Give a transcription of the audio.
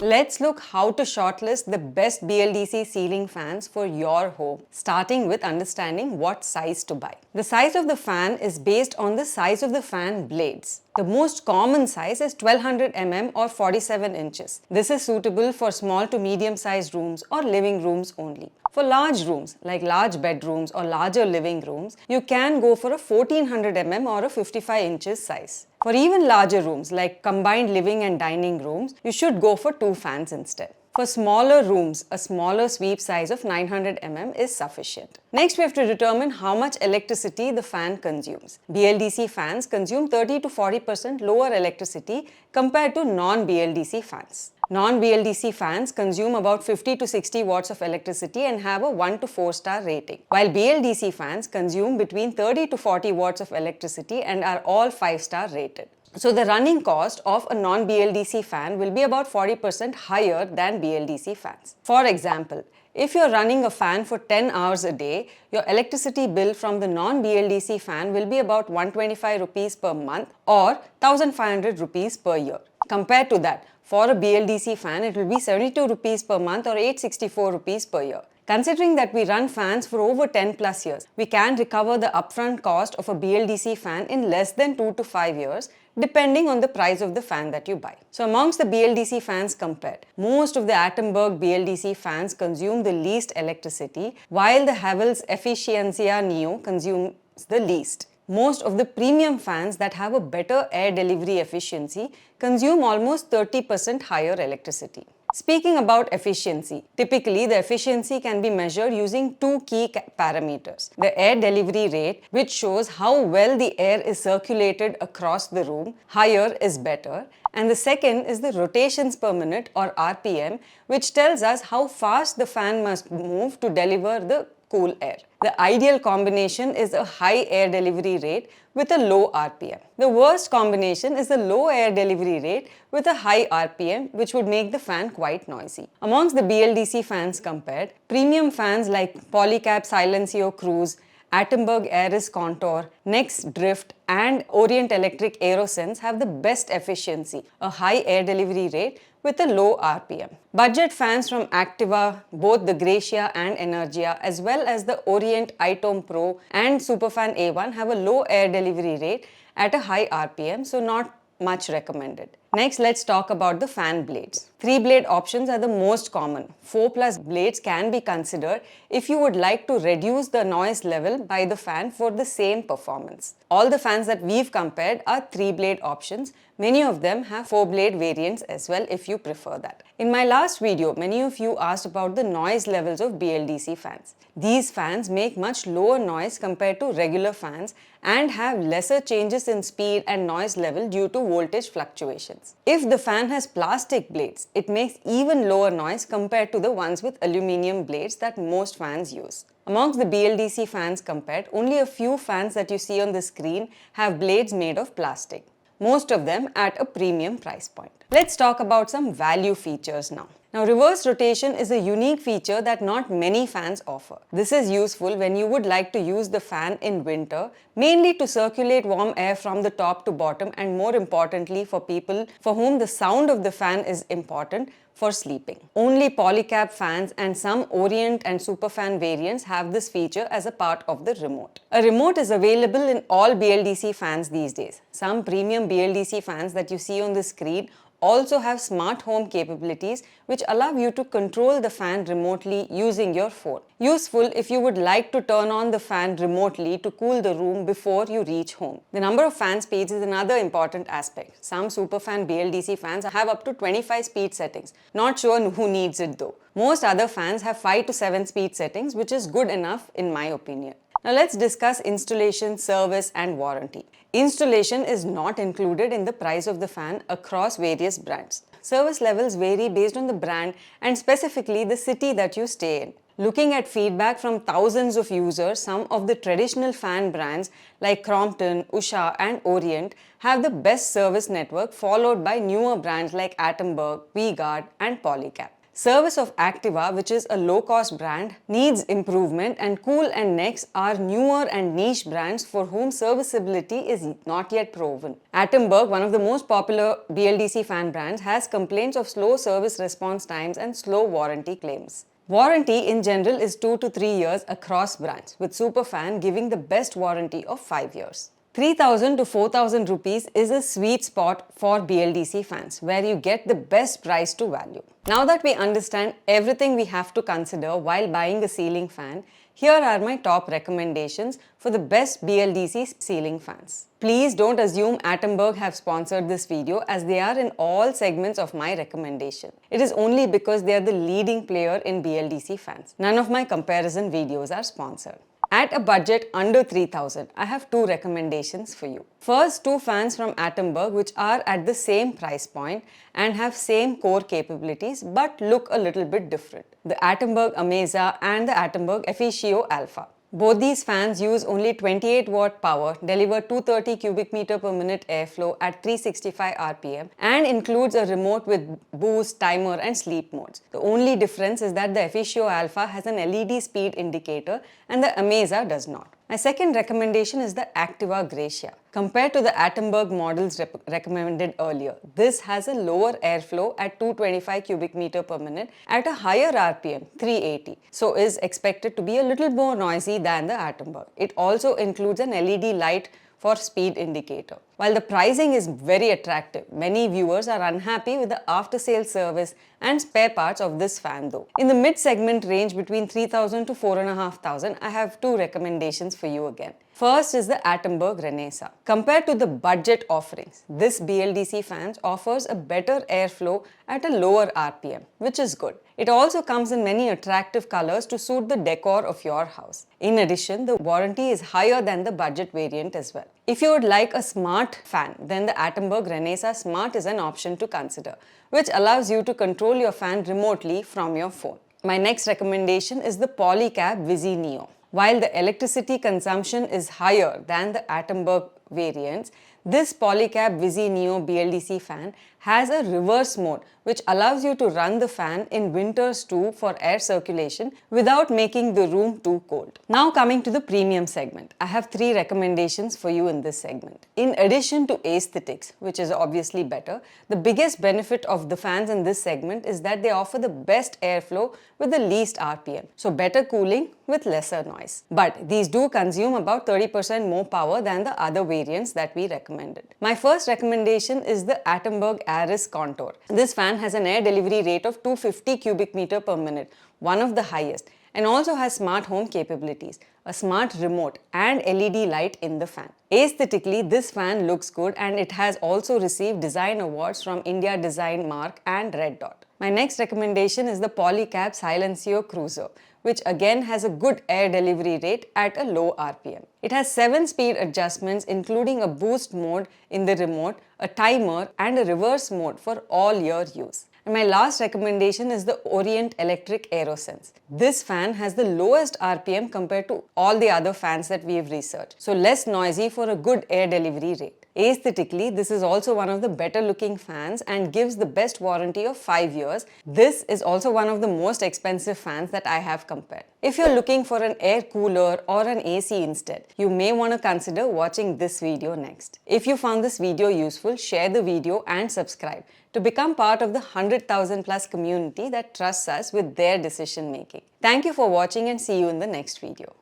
Let's look how to shortlist the best BLDC ceiling fans for your home, starting with understanding what size to buy. The size of the fan is based on the size of the fan blades. The most common size is 1200 mm or 47 inches. This is suitable for small to medium sized rooms or living rooms only. For large rooms, like large bedrooms or larger living rooms, you can go for a 1400 mm or a 55 inches size. For even larger rooms, like combined living and dining rooms, you should go for 2 fans instead. For smaller rooms, a smaller sweep size of 900 mm is sufficient. Next, we have to determine how much electricity the fan consumes. BLDC fans consume 30 to 40% lower electricity compared to non-BLDC fans. Non-BLDC fans consume about 50 to 60 watts of electricity and have a 1 to 4 star rating, while BLDC fans consume between 30 to 40 watts of electricity and are all 5-star rated. So the running cost of a non-BLDC fan will be about 40% higher than BLDC fans. For example, if you're running a fan for 10 hours a day, your electricity bill from the non-BLDC fan will be about 125 rupees per month or 1500 rupees per year. Compared to that, for a BLDC fan, it will be 72 rupees per month or 864 rupees per year. Considering that we run fans for over 10 plus years, we can recover the upfront cost of a BLDC fan in less than 2 to 5 years, depending on the price of the fan that you buy. So amongst the BLDC fans compared, most of the Atomberg BLDC fans consume the least electricity, while the Havells Efficiencia Neo consumes the least. Most of the premium fans that have a better air delivery efficiency consume almost 30% higher electricity. Speaking about efficiency, typically the efficiency can be measured using 2 key parameters. The air delivery rate, which shows how well the air is circulated across the room, higher is better. And the second is the rotations per minute or RPM, which tells us how fast the fan must move to deliver the cool air. The ideal combination is a high air delivery rate with a low RPM. The worst combination is the low air delivery rate with a high RPM, which would make the fan quite noisy. Amongst the BLDC fans compared, premium fans like Polycab Silencio Cruise, Atomberg Aris Contour, NNEX Dryft and Orient Electric Aerosense have the best efficiency, a high air delivery rate with a low RPM. Budget fans from Activa, both the Gracia and Energia, as well as the Orient iTome Pro and Superfan A1 have a low air delivery rate at a high RPM, so not much recommended. Next, let's talk about the fan blades. 3-blade options are the most common. 4+ blades can be considered if you would like to reduce the noise level by the fan for the same performance. All the fans that we've compared are 3-blade options. Many of them have 4-blade variants as well if you prefer that. In my last video, many of you asked about the noise levels of BLDC fans. These fans make much lower noise compared to regular fans and have lesser changes in speed and noise level due to voltage fluctuations. If the fan has plastic blades, it makes even lower noise compared to the ones with aluminium blades that most fans use. Amongst the BLDC fans compared, only a few fans that you see on the screen have blades made of plastic. Most of them at a premium price point. Let's talk about some value features now. Now, reverse rotation is a unique feature that not many fans offer. This is useful when you would like to use the fan in winter, mainly to circulate warm air from the top to bottom and more importantly for people for whom the sound of the fan is important for sleeping. Only Polycab fans and some Orient and Superfan variants have this feature as a part of the remote. A remote is available in all BLDC fans these days. Some premium BLDC fans that you see on the screen also have smart home capabilities which allow you to control the fan remotely using your phone. Useful if you would like to turn on the fan remotely to cool the room before you reach home. The number of fan speeds is another important aspect. Some Superfan BLDC fans have up to 25 speed settings. Not sure who needs it though. Most other fans have 5 to 7 speed settings, which is good enough in my opinion. Now let's discuss installation, service and warranty. Installation is not included in the price of the fan across various brands. Service levels vary based on the brand and specifically the city that you stay in. Looking at feedback from thousands of users, some of the traditional fan brands like Crompton, Ujala and Orient have the best service network, followed by newer brands like Atomberg, and Polycab. Service of Activa, which is a low-cost brand, needs improvement, and Cool and NNEX are newer and niche brands for whom serviceability is not yet proven. Atomberg, one of the most popular BLDC fan brands, has complaints of slow service response times and slow warranty claims. Warranty in general is 2 to 3 years across brands, with Superfan giving the best warranty of 5 years. 3,000 to 4,000 rupees is a sweet spot for BLDC fans, where you get the best price to value. Now that we understand everything we have to consider while buying a ceiling fan, here are my top recommendations for the best BLDC ceiling fans. Please don't assume Atomberg have sponsored this video, as they are in all segments of my recommendation. It is only because they are the leading player in BLDC fans. None of my comparison videos are sponsored. At a budget under 3,000, I have two recommendations for you. First, two fans from Atomberg which are at the same price point and have same core capabilities but look a little bit different. The Atomberg Ameza and the Atomberg Efficio Alpha. Both these fans use only 28 watt power, deliver 230 cubic meter per minute airflow at 365 RPM, and includes a remote with boost, timer and sleep modes. The only difference is that the Efficio Alpha has an LED speed indicator and the Ameza does not. My second recommendation is the Activa Gracia. Compared to the Atomberg models recommended earlier, this has a lower airflow at 225 cubic meter per minute at a higher RPM, 380, so is expected to be a little more noisy than the Atomberg. It also includes an LED light for speed indicator. While the pricing is very attractive, many viewers are unhappy with the after-sales service and spare parts of this fan though. In the mid-segment range between 3,000 to 4,500, I have two recommendations for you again. First is the Atomberg Renesa. Compared to the budget offerings, this BLDC fans offers a better airflow at a lower RPM, which is good. It also comes in many attractive colors to suit the decor of your house. In addition, the warranty is higher than the budget variant as well. If you would like a smart fan, then the Atomberg Renesa Smart is an option to consider, which allows you to control your fan remotely from your phone. My next recommendation is the Polycab Wizzy Neo. While the electricity consumption is higher than the Atomberg variants, this Polycab Wizzy Neo BLDC fan has a reverse mode which allows you to run the fan in winters too for air circulation without making the room too cold. Now coming to the premium segment, I have three recommendations for you in this segment. In addition to aesthetics, which is obviously better, the biggest benefit of the fans in this segment is that they offer the best airflow with the least RPM, so better cooling with lesser noise. But these do consume about 30% more power than the other variants that we recommended. My first recommendation is the Atomberg Aris Contour. This fan has an air delivery rate of 250 cubic meter per minute, one of the highest, and also has smart home capabilities, a smart remote and LED light in the fan. Aesthetically, this fan looks good and it has also received design awards from India Design Mark and Red Dot. My next recommendation is the Polycab Silencio Cruiser, which again has a good air delivery rate at a low RPM. It has 7 speed adjustments including a boost mode in the remote, a timer and a reverse mode for all year use. And my last recommendation is the Orient Electric Aerosense. This fan has the lowest RPM compared to all the other fans that we have researched, so less noisy for a good air delivery rate. Aesthetically, this is also one of the better looking fans and gives the best warranty of 5 years. This is also one of the most expensive fans that I have compared. If you're looking for an air cooler or an AC instead, you may want to consider watching this video next. If you found this video useful, share the video and subscribe to become part of the 100,000 plus community that trusts us with their decision making. Thank you for watching and see you in the next video.